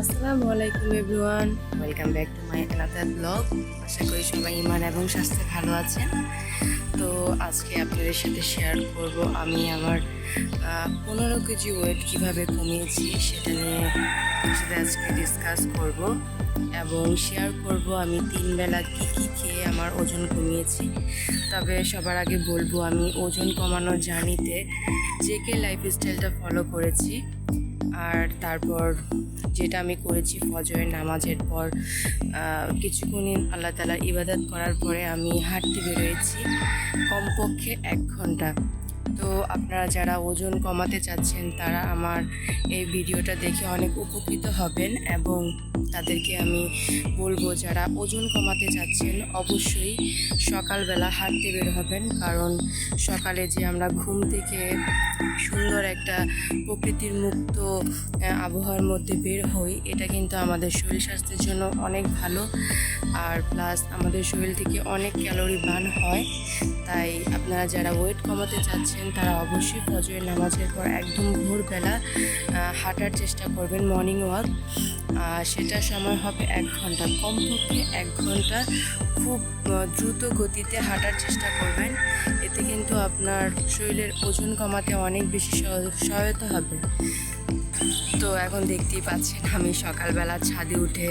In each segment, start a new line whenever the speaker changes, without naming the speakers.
আসসালামু আলাইকুম everyone, welcome back to my another blog. আশা করি সবাই ইমান এবং স্বাস্থ্যে ভালো আছেন। তো আজকে আপনাদের সাথে শেয়ার করব আমি আমার 15 কেজি ওয়েট কীভাবে কমিয়েছি সেটা নিয়ে সাথে আজকে ডিসকাস করব এবং শেয়ার করব আমি 3 বেলা কী কী খেয়ে আমার ওজন কমিয়েছি। তবে সবার আগে বলবো আমি ওজন কমানোর জার্নিতে জেকে লাইফস্টাইলটা ফলো করেছি। আর তারপর যেটা আমি করেছি ফজরের নামাজের পর কিছুক্ষণ আল্লাহ তাআলার ইবাদত করার পরে আমি হাঁটতে বেরোয়েছি কমপক্ষে 1 ঘন্টা। তো আপনারা যারা ওজন কমাতে চাচ্ছেন তারা আমার এই ভিডিওটা দেখে অনেক উপকৃত হবেন এবং তাদেরকে আমি বলবো যারা ওজন কমাতে চাচ্ছেন অবশ্যই সকালবেলা হাঁটতে বের হবেন, কারণ সকালে যে আমরা ঘুম থেকে সুন্দর একটা প্রকৃতির মুক্ত আবহাওয়ার মধ্যে বের হই এটা কিন্তু আমাদের শরীর স্বাস্থ্যের জন্য অনেক ভালো। আর প্লাস আমাদের শরীর থেকে অনেক ক্যালোরি বার্ন হয়। তাই আপনারা যারা ওয়েট কমাতে চাচ্ছেন তারা অবশ্যই ফজরের নামাজের পর একদম ভোরবেলা হাঁটার চেষ্টা করবেন, মর্নিং ওয়াক। সেটার সময় হবে 1 ঘন্টা, কমপক্ষে 1 ঘন্টা খুব দ্রুত গতিতে হাঁটার চেষ্টা করবেন। এতে কিন্তু আপনার শরীরের ওজন কমাতে অনেক বেশি সহায়তা হবে। তো এখন দেখতেই পাচ্ছেন আমি সকালবেলা ছাদে উঠে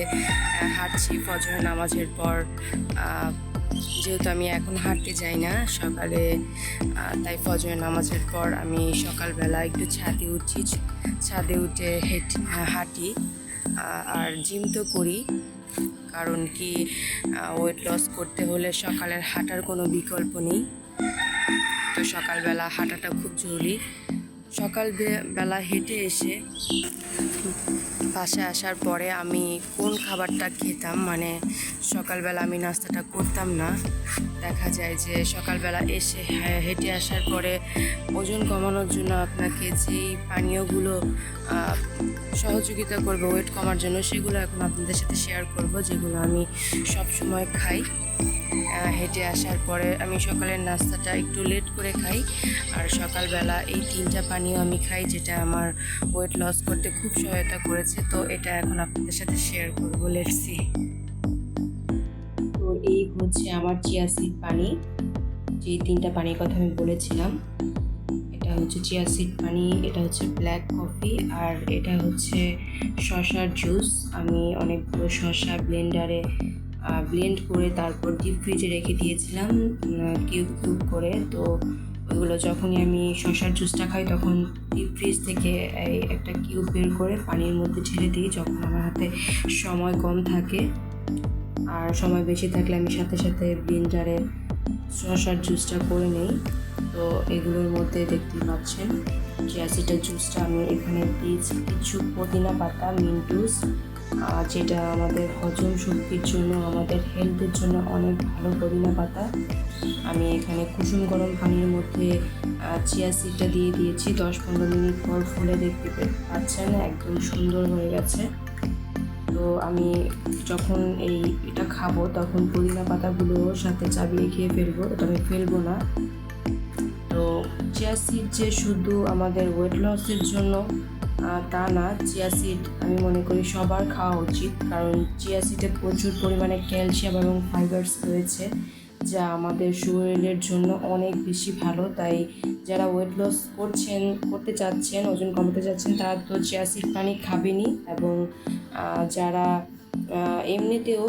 হাঁটছি ফজরের নামাজের পর। যেহেতু আমি এখন হাঁটতে যাই না সকালে, তাই ফজরের নামাজের পর আমি সকালবেলা একটু ছাদে উঠছি, ছাদে উঠে হাঁটি। আর জিম তো করি, কারণ কি ওয়েট লস করতে হলে সকালের হাঁটার কোনো বিকল্প নেই। তো সকালবেলা হাঁটাটা খুব জরুরি। সকালবেলা হেঁটে এসে বাসায় আসার পরে আমি কোন খাবারটা খেতাম, মানে সকালবেলা আমি নাস্তাটা করতাম না। দেখা যায় যে সকালবেলা এসে হেঁটে আসার পরে ওজন কমানোর জন্য আপনাকে যেই পানীয়গুলো সহযোগিতা করবে ওয়েট কমার জন্য সেগুলো এখন আপনাদের সাথে শেয়ার করব, যেগুলো আমি সব সময় খাই। হেঁটে আসার পরে আমি সকালের নাস্তাটা একটু লেট করে খাই, আর সকালবেলা এই 3টা পানীয় আমি খাই, যেটা আমার ওয়েট লস করতে খুব সহায়তা করেছে। তো এটা এখন আপনাদের সাথে শেয়ার করবো, লেটস সি। তো এই হচ্ছে আমার চিয়া সিড পানি, যে 3টা পানির কথা আমি বলেছিলাম। এটা হচ্ছে চিয়া সিড পানি, এটা হচ্ছে ব্ল্যাক কফি, আর এটা হচ্ছে শসার জুস। আমি অনেকগুলো শসা ব্লেন্ডারে ব্লেন্ড করে তারপর ডিপ ফ্রিজে রেখে দিয়েছিলাম কিউব কিউব করে। তো ওইগুলো যখনই আমি শসার জুসটা খাই তখন ডিপ ফ্রিজ থেকে এই একটা কিউব বের করে পানির মধ্যে ঢেলে দিই যখন আমার হাতে সময় কম থাকে। আর সময় বেশি থাকলে আমি সাথে সাথে ব্লেন্ডারে শসার জুসটা করে নিই। তো এগুলোর মধ্যে দেখতে পাচ্ছেন চিয়া সিডের জুসটা আমি এখানে দিয়েছি কিছু পুদিনা পাতা, মিন্টুস, যেটা আমাদের হজম শক্তির জন্য, আমাদের হেলথের জন্য অনেক ভালো। পুদিনা পাতা আমি এখানে কুসুম গরম পানির মধ্যে চিয়া সিডটা দিয়ে দিয়েছি। 10-15 মিনিট পর ফুলে দেখতে পাচ্ছেন একদম সুন্দর হয়ে গেছে। তো আমি যখন এটা খাবো তখন পুদিনা পাতাগুলো সাথে চাবিয়ে খেয়ে ফেলবো, এটা আমি ফেলবো না। তো চিয়া সিড যে শুধু আমাদের ওয়েট লসের জন্য তা না, চিয়া সিড আমি মনে করি সবার খাওয়া উচিত, কারণ চিয়া সিডে প্রচুর পরিমাণে ক্যালসিয়াম এবং ফাইবারস রয়েছে, যা আমাদের শরীরের জন্য অনেক বেশি ভালো। তাই যারা ওয়েট লস করতে চাচ্ছেন, ওজন কমাতে চাচ্ছেন, তারা তো চিয়া সিড পানি খাবেনই, এবং যারা এমনিতেও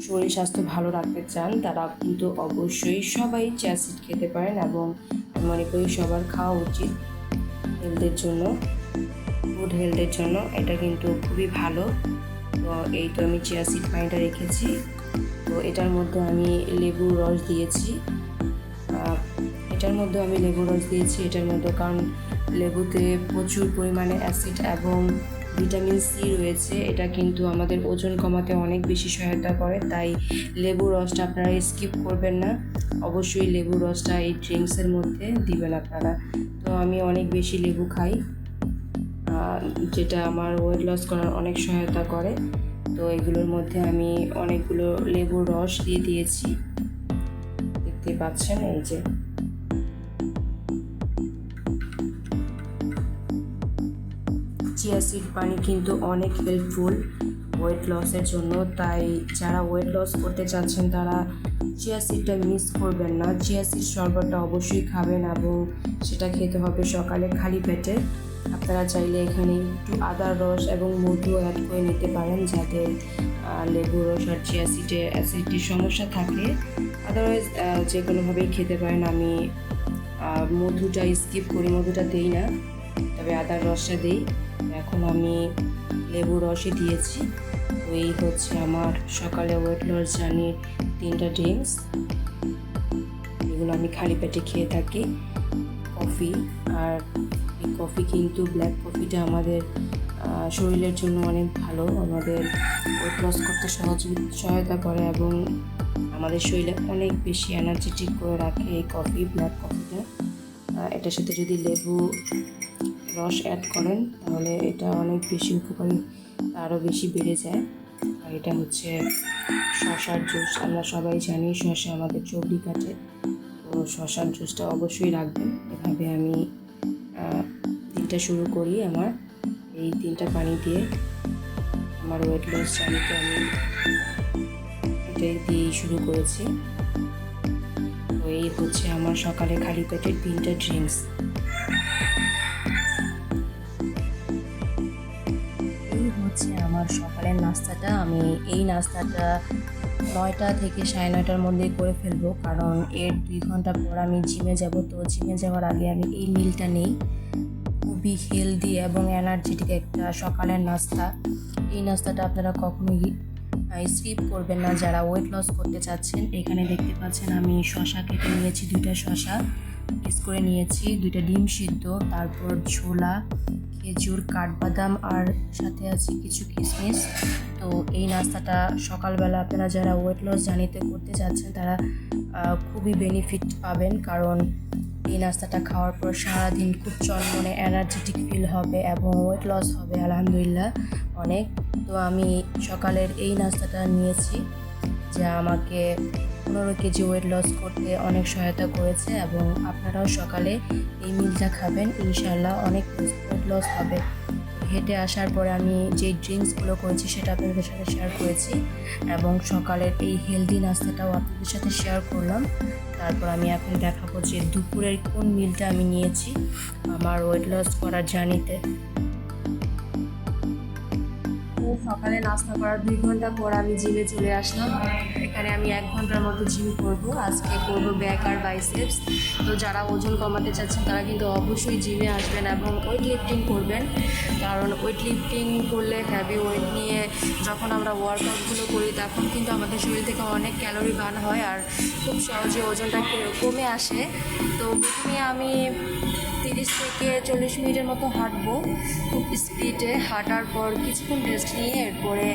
শরীর স্বাস্থ্য ভালো রাখতে চান তারা কিন্তু অবশ্যই সবাই চিয়া সিড খেতে পারেন, এবং আমি মনে করি সবার খাওয়া উচিত হেলথের জন্য, গুড হেলথের জন্য। এটা কিন্তু খুবই ভালো। তো এই তো আমি চিয়া সিড পানিটা রেখেছি। তো এটার মধ্যে আমি লেবুর রস দিয়েছি, এটার মধ্যে কারণ লেবুতে প্রচুর পরিমাণে অ্যাসিড এবং ভিটামিন সি রয়েছে। এটা কিন্তু আমাদের ওজন কমাতে অনেক বেশি সহায়তা করে। তাই লেবুর রসটা আপনারা স্কিপ করবেন না, অবশ্যই লেবুর রসটা এই ড্রিঙ্কসের মধ্যে দিবেন আপনারা। তো আমি অনেক বেশি লেবু খাই, যেটা আমার ওয়েট লস করার অনেক সহায়তা করে। তো এগুলোর মধ্যে আমি অনেকগুলো লেবুর রস দিয়ে দিয়েছি, দেখতে পাচ্ছেন এই যে। চিয়া সিড পানি কিন্তু অনেক হেল্পফুল ওয়েট লসের জন্য, তাই যারা ওয়েট লস করতে চাচ্ছেন তারা চিয়া সিডটা মিস করবেন না। চিয়া সিড শরবতটা অবশ্যই খাবেন এবং সেটা খেতে হবে সকালে খালি পেটে। আপনারা চাইলে এখানে একটু আদার রস এবং মধু অ্যাড করে নিতে পারেন, যাতে লেবু রস আর চিয়া সিডে অ্যাসিডিটির সমস্যা থাকে। আদারওয়াইজ যে কোনোভাবেই খেতে পারেন। আমি মধুটা স্কিপ করি, মধুটা দিই না, তবে আদার রসটা দিই। এখন আমি লেবু রসই দিয়েছি। তো এই হচ্ছে আমার সকালে ওয়েট লস জার্নির 3টা ড্রিঙ্কস, এগুলো আমি খালি পেটে খেয়ে থাকি। কফি, আর এই কফি কিন্তু ব্ল্যাক কফিটা আমাদের শরীরের জন্য অনেক ভালো, আমাদের ওয়েট লস করতে সহায়তা করে এবং আমাদের শরীরে অনেক বেশি এনার্জেটিক করে রাখে এই কফি, ব্ল্যাক কফিটা। এটার সাথে যদি লেবু রস অ্যাড করেন তাহলে এটা অনেক বেশি উপকারী, আরও বেশি বেড়ে যায়। আর এটা হচ্ছে শসার জুস। আমরা সবাই জানি শসা আমাদের চর্বি কাটে, তো শসার জুসটা অবশ্যই রাখবেন। এভাবে আমি দিনটা শুরু করি আমার এই 3টা পানি দিয়ে। আমার ওয়েট লস জার্নিতে আমি এটাই দিয়েই শুরু করেছি। তো এই হচ্ছে আমার সকালে খালি পেটের 3টা ড্রিঙ্কস। এই হচ্ছে আমার সকালের নাস্তাটা। আমি এই নাস্তাটা 9টা থেকে 9:30টার মধ্যে করে ফেলবো, কারণ এর 2 ঘন্টা পর আমি জিমে যাব। তো জিমে যাওয়ার আগে আমি এই মিলটা নিই। খুবই হেলদি এবং এনার্জেটিক একটা সকালের নাস্তা। এই নাস্তাটা আপনারা কখনোই স্কিপ করবেন না যারা ওয়েট লস করতে চাচ্ছেন। এখানে দেখতে পাচ্ছেন আমি শসা কেটে নিয়েছি, 2টা শসা পিস করে নিয়েছি, 2টা ডিম সিদ্ধ, তারপর ছোলা, খেজুর, কাঠবাদাম আর সাথে আছে কিছু কিশমিশ। তো এই নাস্তাটা সকালবেলা আপনারা যারা ওয়েট লস জার্নিতে করতে চাচ্ছেন তারা খুবই বেনিফিট পাবেন, কারণ এই নাস্তাটা খাওয়ার পর সারাদিন খুব চনমনে এনার্জেটিক ফিল হবে এবং ওয়েট লস হবে আলহামদুলিল্লাহ অনেক। তো আমি সকালের এই নাস্তাটা নিয়েছি, যা আমাকে 15 কেজি ওয়েট লস করতে অনেক সহায়তা করেছে, এবং আপনারাও সকালে এই মিলটা খাবেন, ইনশাআল্লাহ অনেক ওয়েট লস হবে। হেঁটে আসার পরে আমি যে ড্রিঙ্কসগুলো করেছি সেটা আপনাদের সাথে শেয়ার করেছি, এবং সকালের এই হেলদি নাস্তাটাও আপনাদের সাথে শেয়ার করলাম। তারপর আমি এখন দেখাবো যে দুপুরের কোন মিলটা আমি নিয়েছি আমার ওয়েট লস করার জার্নিতে। সকালে নাস্তা করার 2 ঘন্টা পর আমি জিমে চলে আসলাম। এখানে আমি 1 ঘন্টার মতো জিম করব। আজকে করব ব্যাক আর বাইসেপস। তো যারা ওজন কমাতে চাচ্ছেন তারা কিন্তু অবশ্যই জিমে আসবেন এবং ওয়েট লিফটিং করবেন, কারণ ওয়েট লিফটিং করলে হ্যাভি ওয়েট নিয়ে যখন আমরা ওয়ার্কআউটগুলো করি তখন কিন্তু আমাদের শরীর থেকে অনেক ক্যালোরি বার্ন হয় আর খুব সহজে ওজনটা কমে আসে। তো প্রথমে আমি 30 থেকে 40 মিনিটের মতো হাঁটবো খুব স্পিডে। হাঁটার পর কিছুক্ষণ রেস্ট নিয়ে এরপরে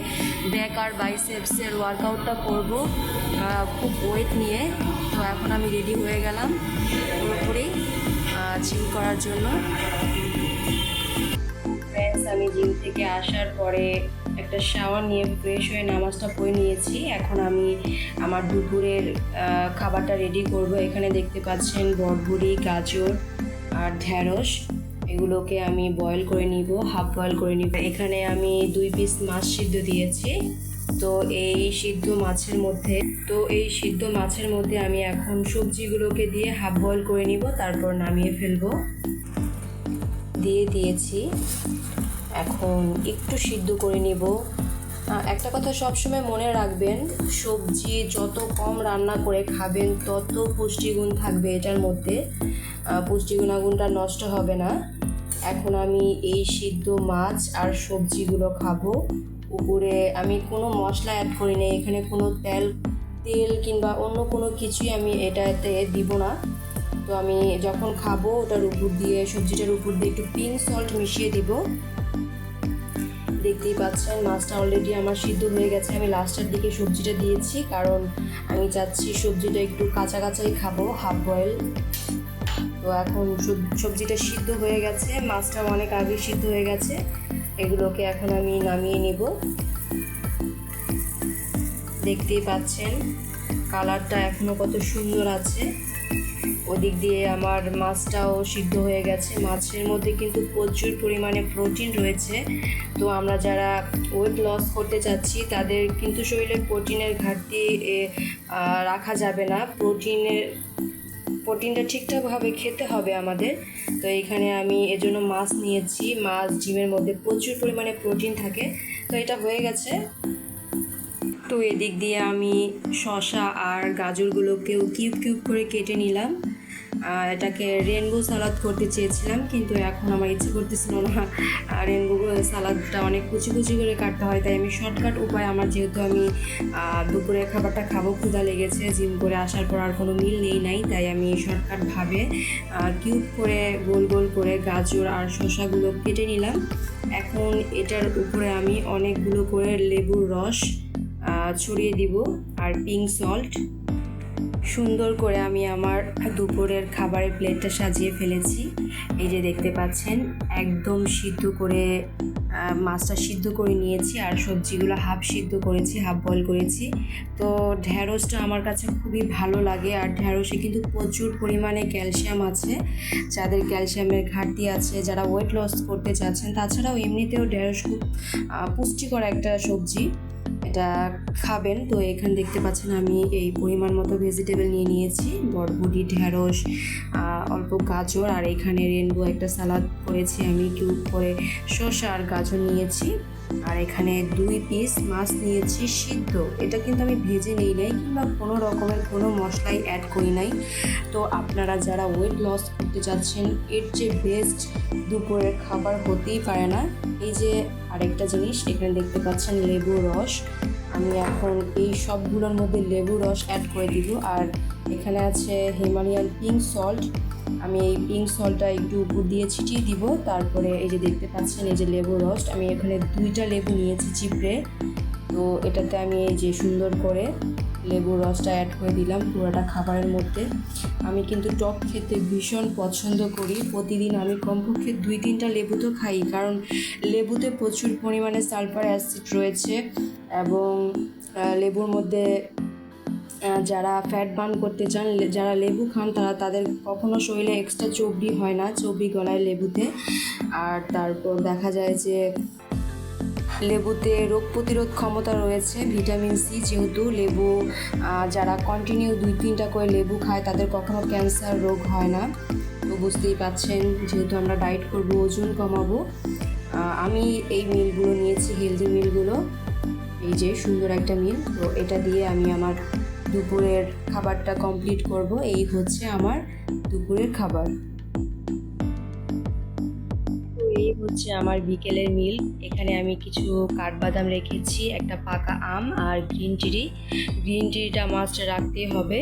ব্যাক আর বাইসেপসের ওয়ার্কআউটটা করব খুব ওয়েট নিয়ে। তো এখন আমি রেডি হয়ে গেলাম পুরোপুরি জিম করার জন্য। ফ্রেন্ডস, আমি জিম থেকে আসার পরে একটা শাওয়ার নিয়ে ফ্রেশ হয়ে নামাজটা পড়ে নিয়েছি। এখন আমি আমার দুপুরের খাবারটা রেডি করব। এখানে দেখতে পাচ্ছেন বরবটি, গাজর আর ঢ্যাঁড়স, এগুলোকে আমি বয়েল করে নিব, হাফ বয়েল করে নিব। এখানে আমি 2 পিস মাছ সিদ্ধ দিয়েছি। তো এই সিদ্ধ মাছের মধ্যে আমি এখন সবজিগুলোকে দিয়ে হাফ বয়েল করে নিব, তারপর নামিয়ে ফেলবো। দিয়েছি, এখন একটু সিদ্ধ করে নিব। একটা কথা সবসময় মনে রাখবেন, সবজি যত কম রান্না করে খাবেন তত পুষ্টিগুণ থাকবে এটার মধ্যে, পুষ্টিগুণাগুণটা নষ্ট হবে না। এখন আমি এই সিদ্ধ মাছ আর সবজিগুলো খাবো। উপরে আমি কোনো মশলা অ্যাড করি না, এখানে কোনো তেল কিংবা অন্য কোনো কিছুই আমি এটাতে দিব না। তো আমি যখন খাবো ওটার উপর দিয়ে, সবজিটার উপর দিয়ে একটু পিঙ্ক সল্ট মিশিয়ে দিব। দেখতেই পাচ্ছেন মাছটা অলরেডি আমার সিদ্ধ হয়ে গেছে। আমি লাস্টের দিকে সবজিটা দিয়েছি, কারণ আমি চাচ্ছি সবজিটা একটু কাঁচা কাঁচাই খাবো, হাফ বয়েল। তো এখন সবজিটা সিদ্ধ হয়ে গেছে, মাছটাও অনেক আগে সিদ্ধ হয়ে গেছে। এগুলোকে এখন আমি নামিয়ে নেব। দেখতেই পাচ্ছেন কালারটা এখনো কত সুন্দর আছে। ওদিক দিয়ে আমার মাছটাও সিদ্ধ হয়ে গেছে। মাছের মধ্যে কিন্তু প্রচুর পরিমাণে প্রোটিন রয়েছে। তো আমরা যারা ওয়েট লস করতে চাচ্ছি তাদের কিন্তু শরীরে প্রোটিনের ঘাটতি রাখা যাবে না। প্রোটিনটা ঠিকঠাকভাবে খেতে হবে আমাদের। তো এখানে আমি এজন্য মাছ নিয়েছি। মাছ ডিমের মধ্যে প্রচুর পরিমাণে প্রোটিন থাকে। তো এটা হয়ে গেছে। তো এদিক দিয়ে আমি শসা আর গাজরগুলোকেও কিউব কিউব করে কেটে নিলাম। এটাকে রেনবো সালাদ করতে চেয়েছিলাম, কিন্তু এখন আমার ইচ্ছে করতেছিল না। রেনবো সালাদটা অনেক কুচি কুচি করে কাটতে হয়, তাই আমি শর্টকাট উপায়, আমার যেহেতু আমি দুপুরের খাবারটা খাবো, ক্ষুধা লেগেছে, জিম করে আসার পর আর কোনো মিল নাই, তাই আমি শর্টকাটভাবে কিউব করে গোল গোল করে গাজর আর শসাগুলো কেটে নিলাম। এখন এটার উপরে আমি অনেকগুলো করে লেবুর রস ছড়িয়ে দিব আর পিঙ্ক সল্ট। সুন্দর করে আমি আমার দুপুরের খাবারের প্লেটটা সাজিয়ে ফেলেছি। এই যে দেখতে পাচ্ছেন, একদম সিদ্ধ করে মাছটা সিদ্ধ করে নিয়েছি আর সবজিগুলো হাফ সিদ্ধ করেছি, হাফ বয়েল করেছি। তো ঢ্যাঁড়সটা আমার কাছে খুবই ভালো লাগে, আর ঢ্যাঁড়সে কিন্তু প্রচুর পরিমাণে ক্যালসিয়াম আছে। যাদের ক্যালসিয়ামের ঘাটতি আছে, যারা ওয়েট লস করতে চাচ্ছেন, তাছাড়াও এমনিতেও ঢ্যাঁড়স খুব পুষ্টিকর একটা সবজি, এটা খাবেন। তো এখানে দেখতে পাচ্ছেন আমি এই পরিমাণ মতো ভেজিটেবল নিয়ে নিয়েছি, বরবটি, ঢ্যাঁড়স, অল্প গাজর, আর এখানে রেনবো একটা সালাদ করেছি আমি, কিউব করে শসা আর গাজর নিয়েছি। আর এখানে 2 পিস মাছ নিয়েছি সিদ্ধ। এটা কিন্তু আমি ভেজে নিই নাই কিংবা কোনো রকমের কোনো মশলাই অ্যাড করি নাই। তো আপনারা যারা ওয়েট লস করতে চাচ্ছেন, এর যে বেস্ট দুপুরের খাবার হতেই পারে না। এই যে আরেকটা জিনিস এখানে দেখতে পাচ্ছেন, লেবুর রস। আমি এখন এই সবগুলোর মধ্যে লেবুর রস অ্যাড করে দিব। আর এখানে আছে হিমালয়ান পিঙ্ক সল্ট। আমি এই পিঙ্ক সল্টটা একটু উপর দিয়ে ছিটিয়ে দিব। তারপরে এই যে দেখতে পাচ্ছেন, এই যে লেবুর রস, আমি এখানে 2টা লেবু নিয়েছি চিপড়ে। তো এটাতে আমি এই যে সুন্দর করে লেবুর রসটা অ্যাড করে দিলাম পুরোটা খাবারের মধ্যে। আমি কিন্তু টক খেতে ভীষণ পছন্দ করি। প্রতিদিন আমি কমপক্ষে 2-3টা লেবু তো খাই, কারণ লেবুতে প্রচুর পরিমাণে সালফার অ্যাসিড রয়েছে। এবং লেবুর মধ্যে যারা ফ্যাট বার্ন করতে চান, যারা লেবু খান, তাদের কখনো শরীরে এক্সট্রা চর্বি হয় না, চর্বি গলায় লেবুতে। আর তারপর দেখা যায় যে লেবুতে রোগ প্রতিরোধ ক্ষমতা রয়েছে, ভিটামিন সি, যেহেতু লেবু যারা কন্টিনিউ 2-3টা করে লেবু খায় তাদের কখনো ক্যান্সার রোগ হয় না। তো বুঝতেই পাচ্ছেন, যেহেতু আমরা ডায়েট করবো, ওজন কমাবো, আমি এই মিলগুলো নিয়েছি, হেলদি মিলগুলো। এই যে সুন্দর একটা মিল। তো এটা দিয়ে আমি আমার দুপুরের খাবারটা কমপ্লিট করব। এই হচ্ছে আমার দুপুরের খাবার। তো এই হচ্ছে আমার বিকেলের মিল। এখানে আমি কিছু কাঠবাদাম রেখেছি, একটা পাকা আম আর গ্রিন টিটা মাস্ট রাখতেই হবে।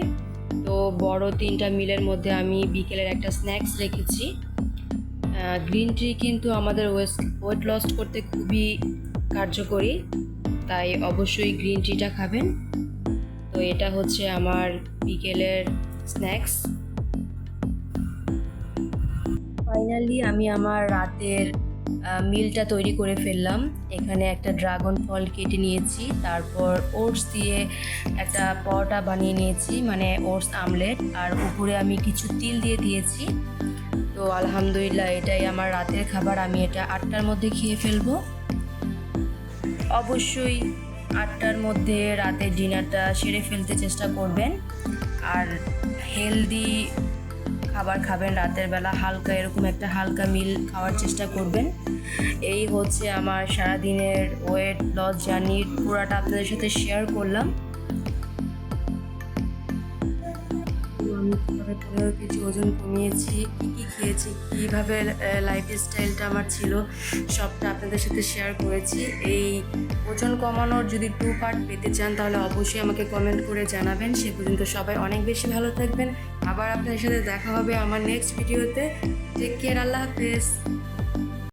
তো বড় 3টা মিলের মধ্যে আমি বিকেলের একটা স্ন্যাক্স রেখেছি। গ্রিন টি কিন্তু আমাদের ওয়েট লস করতে খুবই কার্যকরী, তাই অবশ্যই গ্রিন টিটা খাবেন। তো এটা হচ্ছে আমার বিকেলের স্ন্যাক্স। ফাইনালি আমি আমার রাতের মিলটা তৈরি করে ফেললাম। এখানে একটা ড্রাগন ফল কেটে নিয়েছি, তারপর ওটস দিয়ে একটা পরোটা বানিয়ে নিয়েছি, মানে ওটস আমলেট, আর উপরে আমি কিছু তিল দিয়ে দিয়েছি। তো আলহামদুলিল্লাহ, এটাই আমার রাতের খাবার। আমি এটা 8টার মধ্যে খেয়ে ফেলবো। অবশ্যই 8টার মধ্যে রাতের ডিনারটা সেরে ফেলতে চেষ্টা করবেন, আর হেলদি খাবার খাবেন রাতের বেলা। হালকা এরকম একটা হালকা মিল খাওয়ার চেষ্টা করবেন। এই হচ্ছে আমার সারাদিনের ওয়েট লস জার্নি, পুরাটা আপনাদের সাথে শেয়ার করলাম। আমি কীভাবে 15 কেজি ওজন কমিয়েছি, কী খেয়েছি, কীভাবে লাইফস্টাইলটা আমার ছিল, সবটা আপনাদের সাথে শেয়ার করেছি। এই ওজন কমানোর যদি 2 পার্ট পেতে চান, তাহলে অবশ্যই আমাকে কমেন্ট করে জানাবেন। সে পর্যন্ত সবাই অনেক বেশি ভালো থাকবেন। আবার আপনাদের সাথে দেখা হবে আমার নেক্সট ভিডিওতে। টেক কেয়ার, আল্লাহ হাফেজ।